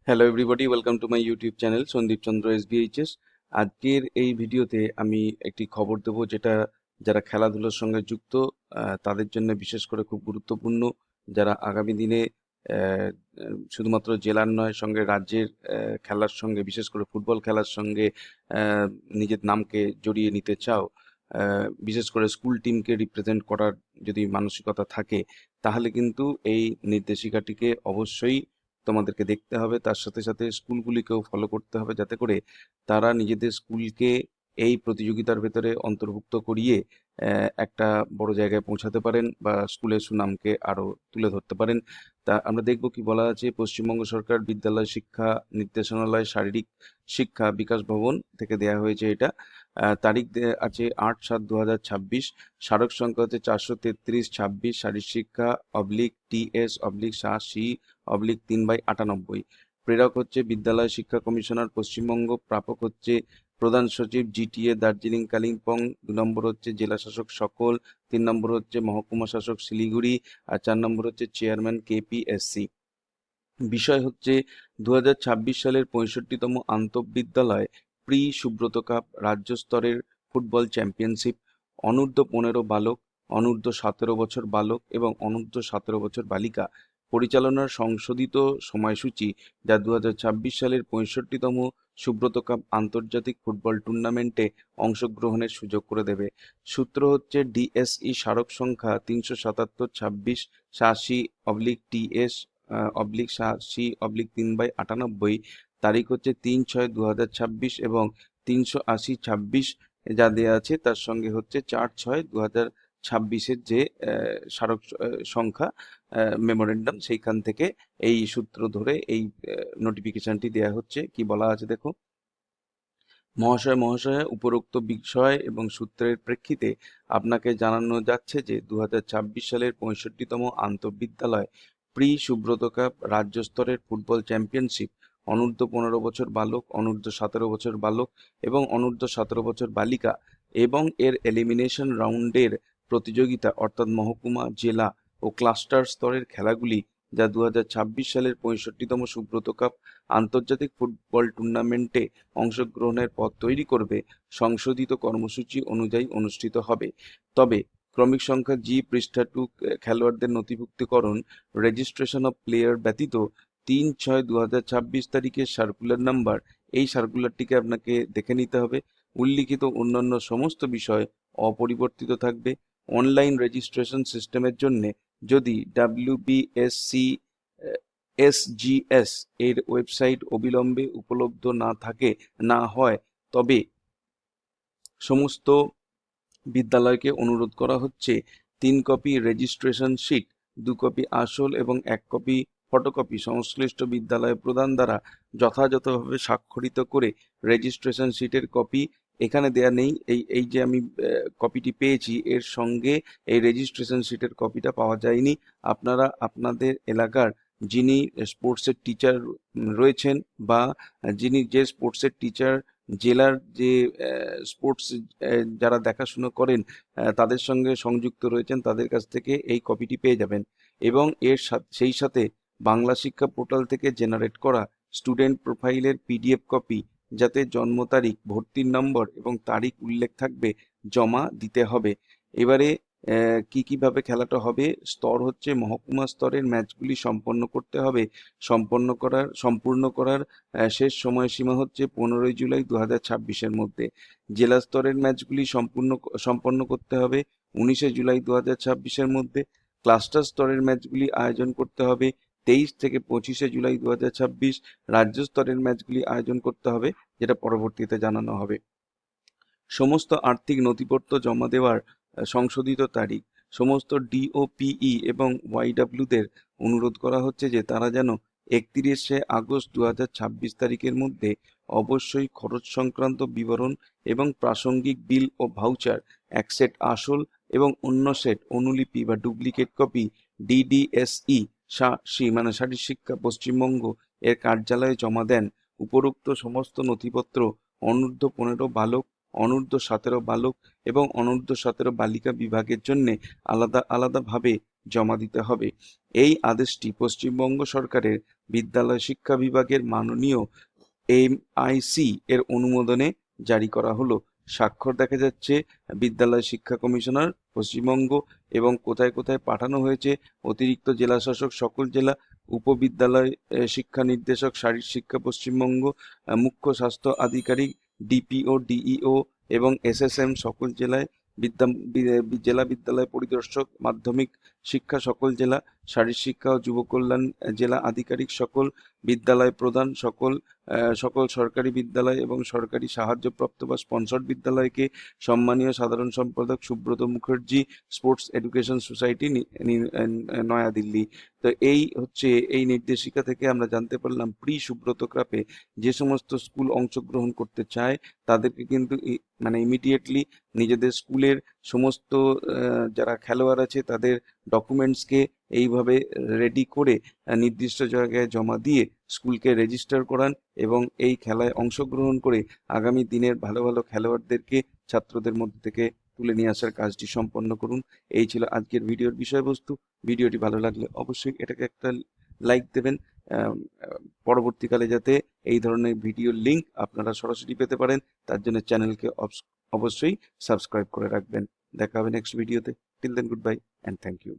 Hello everybody, welcome to my YouTube channel Sandeep Chandra SBHS. আজকের এই ভিডিওতে আমি একটি খবর দেব যেটা যারা খেলাধুলার সঙ্গে যুক্ত তাদের জন্য বিশেষ করে খুব গুরুত্বপূর্ণ। যারা আগামী দিনে শুধুমাত্র জেলার নয়, সঙ্গে রাজ্যের খেলার সঙ্গে, বিশেষ করে ফুটবল খেলার সঙ্গে নিজের নামকে জড়িয়ে নিতে চাও, বিশেষ করে স্কুল টিমকে রিপ্রেজেন্ট করার যদি মানসিকতা থাকে, তাহলে কিন্তু এই নির্দেশিকাটিকে অবশ্যই তোমাদেরকে দেখতে হবে। তার সাথে সাথে স্কুলগুলিকেও ফলো করতে হবে, যাতে করে তারা নিজেদের স্কুলকে এই প্রতিযোগিতার ভেতরে অন্তর্ভুক্ত করিয়ে একটা বড় জায়গায় পৌঁছাতে পারেন বা স্কুলের সুনামকে আরো তুলে ধরতে পারেন। তা আমরা দেখব কি বলা আছে। পশ্চিমবঙ্গ সরকার বিদ্যালয় শিক্ষা নির্দেশনালয়, শারীরিক শিক্ষা বিকাশ ভবন থেকে দেয়া হয়েছে এটা। তারিখ আছে 8/7/2026। স্মারক সংখ্যা হচ্ছে 433/26, শারীরিক শিক্ষা /TS//3/98। প্রেরক হচ্ছে বিদ্যালয় শিক্ষা কমিশনার পশ্চিমবঙ্গ। প্রাপক হচ্ছে প্রধান সচিব জিটিএ দার্জিলিং কালিম্পং। 2 নম্বর হচ্ছে জেলা শাসক সকল। 3 নম্বর হচ্ছে মহকুমা শাসক শিলিগুড়ি। আর 4 নম্বর হচ্ছে চেয়ারম্যান কেপিএসসি। বিষয় হচ্ছে 2026 সালের 65তম আন্তঃবিদ্যালয় প্রি সুব্রত কাপ রাজ্য স্তরের ফুটবল চ্যাম্পিয়নশিপ অনূর্ধ্ব 15 বালক, অনূর্ধ্ব 17 বছর বালক এবং অনূর্ধ্ব 17 বছর বালিকা পরিচালনার সংশোধিত সময়সূচি, যা 2026 সালের 65তম সুব্রত কাপ আন্তর্জাতিক ফুটবল টুর্নামেন্টে অংশগ্রহণের সুযোগ করে দেবে। সূত্র হচ্ছে ডিএসই স্মারক সংখ্যা 377/26 /SI/3/98। তারিখ হচ্ছে 3/6/2026 এবং 380/26 যা দেয়া আছে, তার সঙ্গে হচ্ছে 4/6/2026 যে স্মারক সংখ্যা মেমোরেন্ডাম, সেইখান থেকে এই সূত্র ধরে এই নোটিফিকেশনটি দেয়া হচ্ছে। কি বলা আছে দেখো। মহাশয়া, উপরোক্ত বিষয় এবং সূত্রের প্রেক্ষিতে আপনাকে জানানো যাচ্ছে যে 2026 সালের 65তম আন্তঃবিদ্যালয় প্রি সুব্রত কাপ রাজ্য স্তরের ফুটবল চ্যাম্পিয়নশিপ অনূর্ধ্ব 15 বছর বালক, অনূর্ধ্ব 17 বছর বালক এবং অনূর্ধ্ব 17 বছর বালিকা এবং এর এলিমিনেশন রাউন্ডের প্রতিযোগিতা, অর্থাৎ মহকুমা, জেলা ও ক্লাস্টার স্তরের খেলাগুলি, যা 2026 সালের 65তম সুব্রত কাপ আন্তর্জাতিক ফুটবল টুর্নামেন্টে অংশগ্রহণের পথ তৈরি করবে, সংশোধিত কর্মসূচি অনুযায়ী অনুষ্ঠিত হবে। তবে ক্রমিক সংখ্যা জি পৃষ্ঠা 2 খেলোয়াড়দের নথিভুক্তিকরণ, রেজিস্ট্রেশন অফ প্লেয়ার ব্যতীত 3/6/2026 তারিখের সার্কুলার নাম্বার, এই সার্কুলারটিকে আপনাকে দেখে নিতে হবে। উল্লিখিত অন্যান্য সমস্ত বিষয় অপরিবর্তিত থাকবে। অনলাইন রেজিস্ট্রেশন সিস্টেমের জন্য যদি WBSC SGS এর ওয়েবসাইট অবিলম্বে উপলব্ধ না হয়, তবে সমস্ত বিদ্যালয়কে অনুরোধ করা হচ্ছে 3 কপি রেজিস্ট্রেশন শিট, 2 কপি আসল এবং 1 কপি ফটোকপি সংশ্লিষ্ট বিদ্যালয় প্রধান দ্বারা যথাযথভাবে স্বাক্ষরিত করে রেজিস্ট্রেশন শিটের কপি, এখানে দেয়া নেই, এই যে আমি কপিটি পেয়েছি, এর সঙ্গে এই রেজিস্ট্রেশন শিটের কপিটা পাওয়া যায়নি। আপনারা আপনাদের এলাকার যিনি স্পোর্টসের টিচার রয়েছেন বা যে স্পোর্টসের টিচার জেলার যে স্পোর্টস যারা দেখাশুনো করেন, তাদের সঙ্গে সংযুক্ত রয়েছেন, তাদের কাছ থেকে এই কপিটি পেয়ে যাবেন। এবং সেই সাথে বাংলা শিক্ষা পোর্টাল থেকে জেনারেট করা স্টুডেন্ট প্রোফাইলের PDF কপি, যাতে জন্ম তারিখ, ভর্তির নম্বর এবং তারিখ উল্লেখ থাকবে, জমা দিতে হবে। এবারে কিভাবে খেলাটা হবে। স্তর হচ্ছে মহকুমা স্তরের ম্যাচগুলি সম্পন্ন করতে হবে। সম্পূর্ণ করার শেষ সময়সীমা হচ্ছে 15 জুলাই 2026-এর মধ্যে। জেলা স্তরের ম্যাচগুলি সম্পন্ন করতে হবে 19 জুলাই 2026-এর মধ্যে। ক্লাস্টার স্তরের ম্যাচগুলি আয়োজন করতে হবে 23 থেকে 25 জুলাই 2026। রাজ্য স্তরের ম্যাচগুলি আয়োজন করতে হবে, যেটা পরবর্তীতে জানানো হবে। সমস্ত আর্থিক নথিপত্র জমা দেওয়ার সংশোধিত তারিখ। সমস্ত DOPE এবং YWদের অনুরোধ করা হচ্ছে যে তারা যেন 31শে আগস্ট 2026 তারিখের মধ্যে অবশ্যই খরচ সংক্রান্ত বিবরণ এবং প্রাসঙ্গিক বিল ও ভাউচার, এক সেট আসল এবং অন্য সেট অনুলিপি বা ডুপ্লিকেট কপি DDSE মানে শারীরিক শিক্ষা পশ্চিমবঙ্গ এর কার্যালয়ে জমা দেন। উপরোক্ত সমস্ত নথিপত্র অনূর্ধ্ব 15 বালক, অনূর্ধ্ব 17 বালক এবং অনূর্ধ্ব 17 বালিকা বিভাগের জন্য আলাদাভাবে জমা দিতে হবে। এই আদেশটি পশ্চিমবঙ্গ সরকারের বিদ্যালয় শিক্ষা বিভাগের মাননীয় MIC এর অনুমোদনে জারি করা হলো। স্বাক্ষর দেখা যাচ্ছে বিদ্যালয় শিক্ষা কমিশনার পশ্চিমবঙ্গ, এবং কোথায় কোথায় পাঠানো হয়েছে অতিরিক্ত জেলাশাসক সকল জেলা, উপবিদ্যালয় শিক্ষা নির্দেশক শারীর শিক্ষা পশ্চিমবঙ্গ, মুখ্য স্বাস্থ্য আধিকারিক, DPO DEO এবং SSM সকল জেলায়, জেলা বিদ্যালয় পরিদর্শক, মাধ্যমিক শিক্ষা সকল জেলা, শারীর শিক্ষা ও যুব কল্যাণ জেলা আধিকারিক সকল, বিদ্যালয় প্রধান সকল সরকারি বিদ্যালয় এবং সরকারি সাহায্যপ্রাপ্ত বা স্পন্সর্ড বিদ্যালয়কে সম্মানীয় সাধারণ সম্পাদক Subrata Mukherjee, sports education society, Naya Dilli. তো এই হচ্ছে এই নির্দেশিকা থেকে আমরা জানতে পারলাম প্রি সুব্রত কাপে যে সমস্ত স্কুল অংশগ্রহণ করতে চায় তাদেরকে কিন্তু মানে ইমিডিয়েটলি নিজেদের স্কুলের সমস্ত যারা খেলোয়াড় আছে তাদের ডকুমেন্টসকে এইভাবে রেডি করে নির্দিষ্ট জায়গায় জমা দিয়ে স্কুলকে রেজিস্টার করান, এবং এই খেলায় অংশগ্রহণ করে আগামী দিনের ভালো ভালো খেলোয়াড়দেরকে ছাত্রদের মধ্যে থেকে তুলে নিয়ে আসার কাজটি সম্পন্ন করুন। এই ছিল আজকের ভিডিওর বিষয়বস্তু। ভিডিওটি ভালো লাগলে অবশ্যই এটাকে একটা লাইক দেবেন। পরবর্তীকালে যাতে এই ধরনের ভিডিওর লিঙ্ক আপনারা সরাসরি পেতে পারেন তার জন্য চ্যানেলকে অবশ্যই সাবস্ক্রাইব করে রাখবেন। দেখা হবে নেক্সট ভিডিওতে। Till then, goodbye and thank you.